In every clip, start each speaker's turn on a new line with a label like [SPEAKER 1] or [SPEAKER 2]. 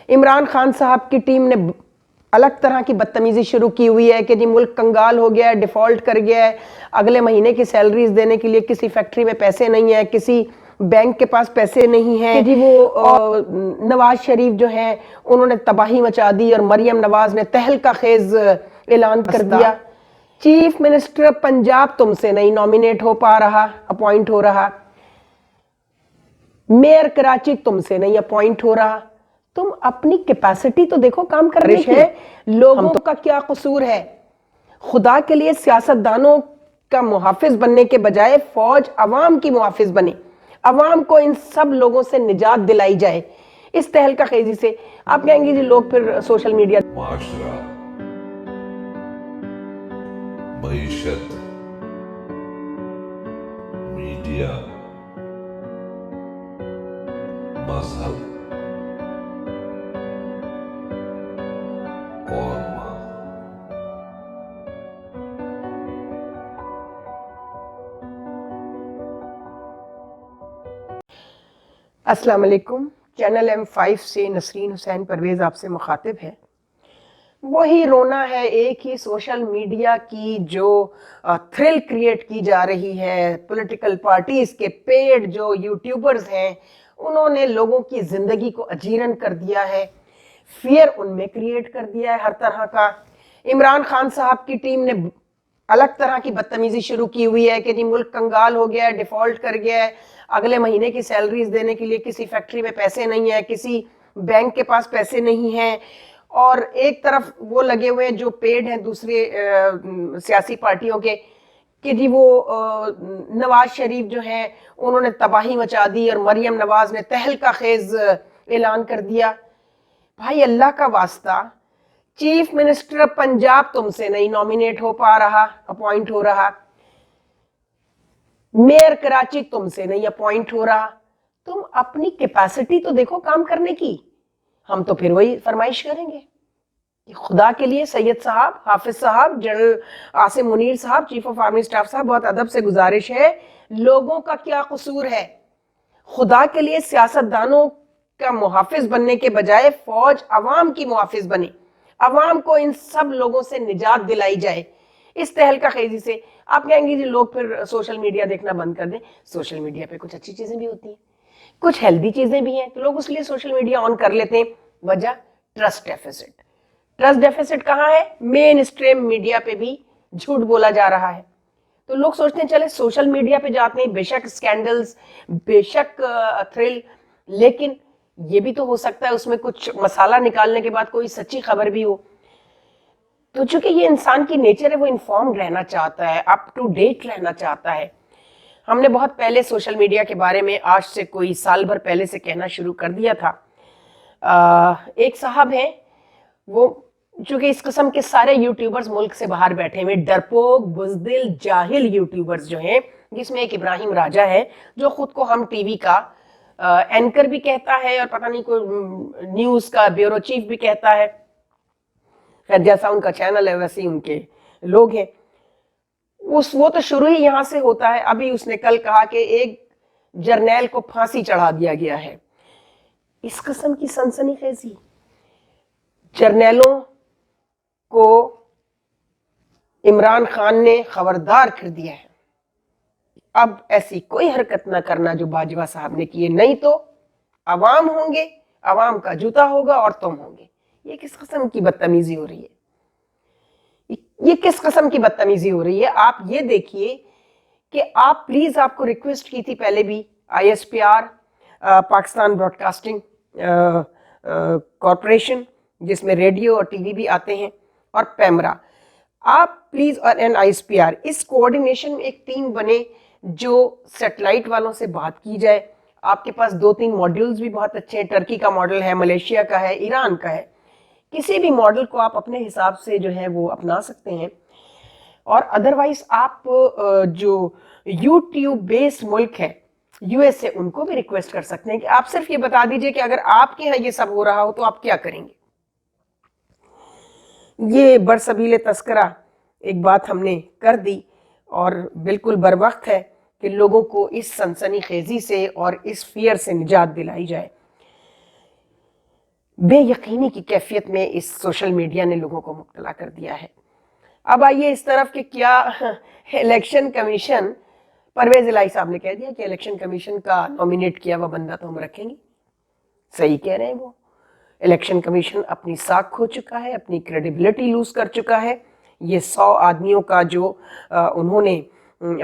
[SPEAKER 1] عمران خان صاحب کی ٹیم نے الگ طرح کی بدتمیزی شروع کی ہوئی ہے کہ جی ملک کنگال ہو گیا ہے، ڈیفالٹ کر گیا ہے، اگلے مہینے کی سیلریز دینے کے لیے کسی فیکٹری میں پیسے نہیں ہیں، کسی بینک کے پاس پیسے نہیں ہیں، کہ جی وہ نواز شریف جو ہیں انہوں نے تباہی مچا دی اور مریم نواز نے تہلکہ خیز اعلان کر دیا۔ چیف منسٹر پنجاب تم سے نہیں نومینیٹ ہو پا رہا، اپوائنٹ ہو رہا، میئر کراچی تم سے نہیں اپوائنٹ ہو رہا۔ تم اپنی کیپیسٹی تو دیکھو کام کرنے کی، لوگوں کا کیا قصور ہے؟ خدا کے لیے سیاستدانوں کا محافظ بننے کے بجائے فوج عوام کی محافظ بنے، عوام کو ان سب لوگوں سے نجات دلائی جائے اس تہلکہ خیزی سے۔ آپ کہیں گے جی لوگ پھر سوشل میڈیا،
[SPEAKER 2] معاشرہ، معیشت، میڈیا، مذہب اور ماں۔
[SPEAKER 1] السلام علیکم، چینل M5 سے نسرین حسین پرویز آپ سے مخاطب ہے۔ وہی رونا ہے ایک ہی سوشل میڈیا کی جو تھرل کریٹ کی جا رہی ہے، پولیٹیکل پارٹیز کے پیڈ جو یوٹیوبرز ہیں انہوں نے لوگوں کی زندگی کو اجیرن کر دیا ہے، فیئر ان میں کریٹ کر دیا ہے ہر طرح کا۔ عمران خان صاحب کی ٹیم نے الگ طرح کی بدتمیزی شروع کی ہوئی ہے کہ جی ملک کنگال ہو گیا ہے، ڈیفالٹ کر گیا ہے، اگلے مہینے کی سیلریز دینے کے لیے کسی فیکٹری میں پیسے نہیں ہیں، کسی بینک کے پاس پیسے نہیں ہیں، اور ایک طرف وہ لگے ہوئے ہیں جو پیڈ ہیں دوسرے سیاسی پارٹیوں کے کہ جی وہ نواز شریف جو ہیں انہوں نے تباہی مچا دی اور مریم نواز نے تہلکہ خیز اعلان کر دیا۔ بھائی اللہ کا واسطہ، چیف منسٹر پنجاب تم سے نہیں نومینیٹ ہو پا رہا، اپوائنٹ ہو رہا، میئر کراچی تم سے نہیں اپوائنٹ ہو رہا۔ تم اپنی کیپیسٹی تو دیکھو کام کرنے کی۔ ہم تو پھر وہی فرمائش کریں گے کہ خدا کے لیے سید صاحب، حافظ صاحب، جنرل عاصم منیر صاحب، چیف آف آرمی سٹاف صاحب، بہت ادب سے گزارش ہے، لوگوں کا کیا قصور ہے؟ خدا کے لیے سیاستدانوں کا محافظ بننے کے بجائے فوج عوام کی محافظ بنے، عوام کو ان سب لوگوں سے نجات دلائی جائے اس تہلکہ خیزی سے۔ آپ کہیں گے جی لوگ پھر سوشل میڈیا دیکھنا بند کر دیں۔ سوشل میڈیا پہ کچھ اچھی چیزیں بھی ہوتی ہیں، کچھ ہیلدی چیزیں بھی ہیں، تو لوگ اس لیے سوشل میڈیا آن کر لیتے ہیں۔ وجہ ٹرسٹ ڈیفیسٹ۔ ٹرسٹ ڈیفیسٹ کہاں ہے؟ مین اسٹریم میڈیا پہ بھی جھوٹ بولا جا رہا ہے، تو لوگ سوچتے ہیں چلے سوشل میڈیا پہ جاتے ہیں، بے شک سکینڈلز، بے شک تھرل، لیکن یہ بھی تو ہو سکتا ہے اس میں کچھ مسالہ نکالنے کے بعد کوئی سچی خبر بھی ہو۔ تو چونکہ یہ انسان کی نیچر ہے، وہ انفارمڈ رہنا چاہتا ہے، اپ ٹو ڈیٹ رہنا چاہتا ہے۔ ہم نے بہت پہلے سوشل میڈیا کے بارے میں آج سے کوئی سال بھر پہلے سے کہنا شروع کر دیا تھا۔ ایک صاحب ہیں، وہ چونکہ اس قسم کے سارے یوٹیوبرز ملک سے باہر بیٹھے ہوئے، ڈرپوک، بزدل، جاہل یوٹیوبرز جو ہیں، جس میں ایک ابراہیم راجہ ہے جو خود کو ہم ٹی وی کا اینکر بھی کہتا ہے اور پتہ نہیں کوئی نیوز کا بیورو چیف بھی کہتا ہے۔ خیر جیسا ان کا چینل ہے ویسے ہی ان کے لوگ ہیں۔ وہ تو شروع ہی یہاں سے ہوتا ہے۔ ابھی اس نے کل کہا کہ ایک جرنیل کو پھانسی چڑھا دیا گیا ہے۔ اس قسم کی سنسنی خیزی، جرنیلوں کو عمران خان نے خبردار کر دیا ہے، اب ایسی کوئی حرکت نہ کرنا جو باجوہ صاحب نے کیے، نہیں تو عوام ہوں گے، عوام کا جوتا ہوگا اور تم ہوں گے۔ یہ کس قسم کی بدتمیزی ہو رہی ہے؟ یہ کس قسم کی بدتمیزی ہو رہی ہے؟ آپ یہ دیکھیے کہ آپ پلیز، آپ کو ریکویسٹ کی تھی پہلے بھی، ISPR Pakistan broadcasting corporation جس میں ریڈیو اور ٹی وی بھی آتے ہیں، اور پیمرا، آپ پلیز، اور ISPR، اس کوارڈینیشن میں ایک ٹیم بنے جو سیٹلائٹ والوں سے بات کی جائے۔ آپ کے پاس 2-3 ماڈیولز بھی بہت اچھے ہیں، ٹرکی کا ماڈل ہے، ملیشیا کا ہے، ایران کا ہے، کسی بھی ماڈل کو آپ اپنے حساب سے جو ہے وہ اپنا سکتے ہیں۔ اور ادروائز آپ جو یوٹیوب بیس ملک ہے USA، ان کو بھی ریکویسٹ کر سکتے ہیں کہ آپ صرف یہ بتا دیجئے کہ اگر آپ کے ہاں یہ سب ہو رہا ہو تو آپ کیا کریں گے۔ یہ برسبیل تذکرہ ایک بات ہم نے کر دی، اور بالکل بر وقت ہے کہ لوگوں کو اس سنسنی خیزی سے اور اس فیئر سے نجات دلائی جائے۔ بے یقینی کی کیفیت میں اس سوشل میڈیا نے لوگوں کو مبتلا کر دیا ہے۔ اب آئیے اس طرف کہ کیا الیکشن کمیشن، پرویز الہی صاحب نے کہہ دیا کہ الیکشن کمیشن کا نومینیٹ کیا ہوا بندہ تو ہم رکھیں گے۔ صحیح کہہ رہے ہیں وہ، الیکشن کمیشن اپنی ساکھ کھو چکا ہے، اپنی کریڈیبلٹی لوز کر چکا ہے۔ یہ 100 آدمیوں کا جو انہوں نے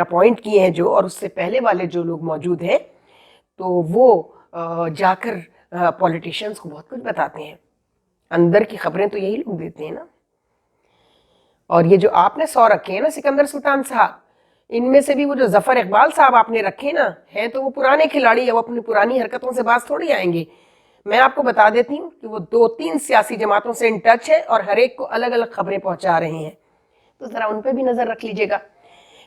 [SPEAKER 1] اپوائنٹ کیے ہیں جو، اور اس سے پہلے والے جو لوگ موجود ہیں، تو وہ جا کر پولیٹیشنز کو بہت کچھ بتاتے ہیں۔ اندر کی خبریں تو یہی لوگ دیتے ہیں نا۔ اور یہ جو آپ نے 100 رکھے ہیں نا سکندر سلطان صاحب، ان میں سے بھی وہ جو ظفر اقبال صاحب آپ نے رکھے نا، ہیں تو وہ پرانے کھلاڑی ہیں، وہ اپنی پرانی حرکتوں سے باز تھوڑی آئیں گے۔ میں آپ کو بتا دیتی ہوں کہ وہ 2-3 سیاسی جماعتوں سے ان ٹچ ہے اور ہر ایک کو الگ الگ خبریں پہنچا رہے ہیں، تو ذرا ان پہ بھی نظر رکھ لیجئے گا۔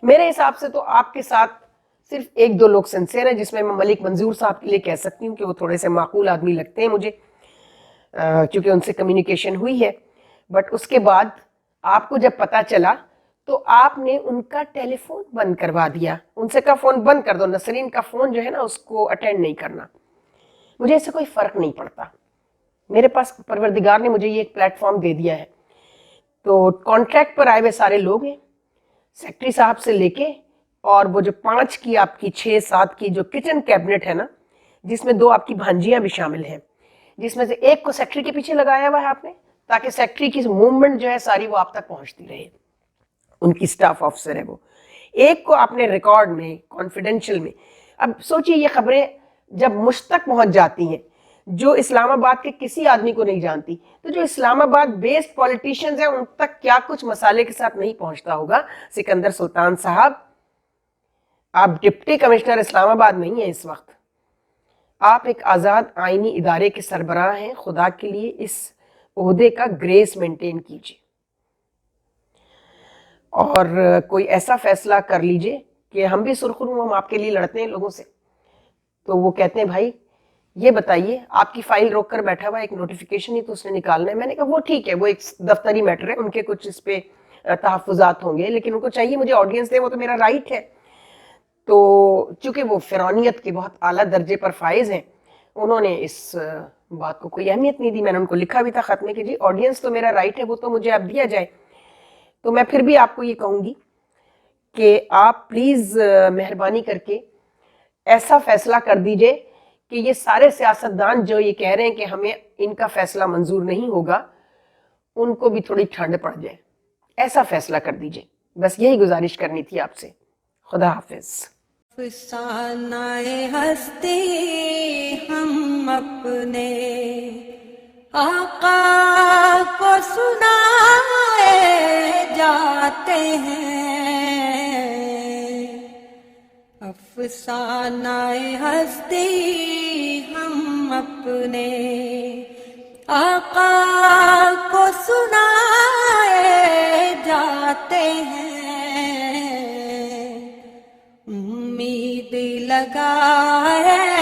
[SPEAKER 1] میرے حساب سے تو آپ کے ساتھ صرف 1-2 لوگ سنسیئر ہیں، جس میں ملک منظور صاحب کے لیے کہہ سکتی ہوں کہ وہ تھوڑے سے معقول آدمی لگتے ہیں مجھے، کیونکہ ان سے کمیونیکیشن ہوئی ہے۔ بٹ اس کے بعد آپ کو جب پتا چلا تو آپ نے ان کا ٹیلی فون بند کروا دیا، ان سے کہا فون بند کر دو، نسرین کا فون جو ہے نا اس کو اٹینڈ نہیں کرنا۔ مجھے اس سے کوئی فرق نہیں پڑتا، میرے پاس پروردگار نے مجھے یہ ایک پلیٹ فارم دے دیا ہے۔ تو کانٹریکٹ پر آئے ہوئے سارے لوگ ہیں، سیکٹری صاحب سے لے کے، اور وہ جو 5 کی آپ کی 6-7 کی جو کچن کیبنٹ ہے نا، جس میں 2 آپ کی بھانجیاں بھی شامل ہیں، جس میں سے ایک کو سیکٹری کے پیچھے لگایا ہوا ہے آپ نے، تاکہ سیکٹری کی موومنٹ جو ہے ساری وہ آپ تک پہنچتی رہے، ان کی سٹاف آفیسر ہے وہ۔ ایک کو آپ نے ریکارڈ میں، کانفیڈینشیل میں۔ اب سوچئے یہ خبریں جب مجھ تک پہنچ جاتی ہیں جو اسلام آباد کے کسی آدمی کو نہیں جانتی، تو جو اسلام آباد بیسڈ پولیٹیشنز ہیں ان تک کیا کچھ مسالے کے ساتھ نہیں پہنچتا ہوگا۔ سکندر سلطان صاحب، آپ ڈپٹی کمشنر اسلام آباد نہیں ہیں اس وقت، آپ ایک آزاد آئینی ادارے کے سربراہ ہیں۔ خدا کے لیے اس عہدے کا گریس مینٹین کیجیے، اور کوئی ایسا فیصلہ کر لیجئے کہ ہم بھی سرخرو، ہم آپ کے لیے لڑتے ہیں لوگوں سے۔ تو وہ کہتے ہیں بھائی یہ بتائیے، آپ کی فائل روک کر بیٹھا ہوا، ایک نوٹیفیکیشن ہی تو اس نے نکالنا ہے۔ میں نے کہا وہ ٹھیک ہے، وہ ایک دفتری میٹر ہے، ان کے کچھ اس پہ تحفظات ہوں گے، لیکن ان کو چاہیے مجھے آڈینس دے، وہ تو میرا رائٹ ہے۔ تو چونکہ وہ فرعونیت کے بہت اعلیٰ درجے پر فائز ہیں، انہوں نے اس بات کو کوئی اہمیت نہیں دی۔ میں نے ان کو لکھا بھی تھا خط میں کہ جی آڈینس تو میرا رائٹ ہے، وہ تو مجھے اب دیا جائے۔ تو میں پھر بھی آپ کو یہ کہوں گی کہ آپ پلیز مہربانی کر کے ایسا فیصلہ کر دیجئے کہ یہ سارے سیاستدان جو یہ کہہ رہے ہیں کہ ہمیں ان کا فیصلہ منظور نہیں ہوگا، ان کو بھی تھوڑی ٹھنڈ پڑ جائے، ایسا فیصلہ کر دیجئے۔ بس یہی گزارش کرنی تھی آپ سے۔ خدا حافظ۔
[SPEAKER 3] افسانہ ہستی ہم اپنے آقا کو سنائے جاتے ہیں، افسانہ ہستی ہم اپنے آقا کو سنائے جاتے ہیں، امید لگائے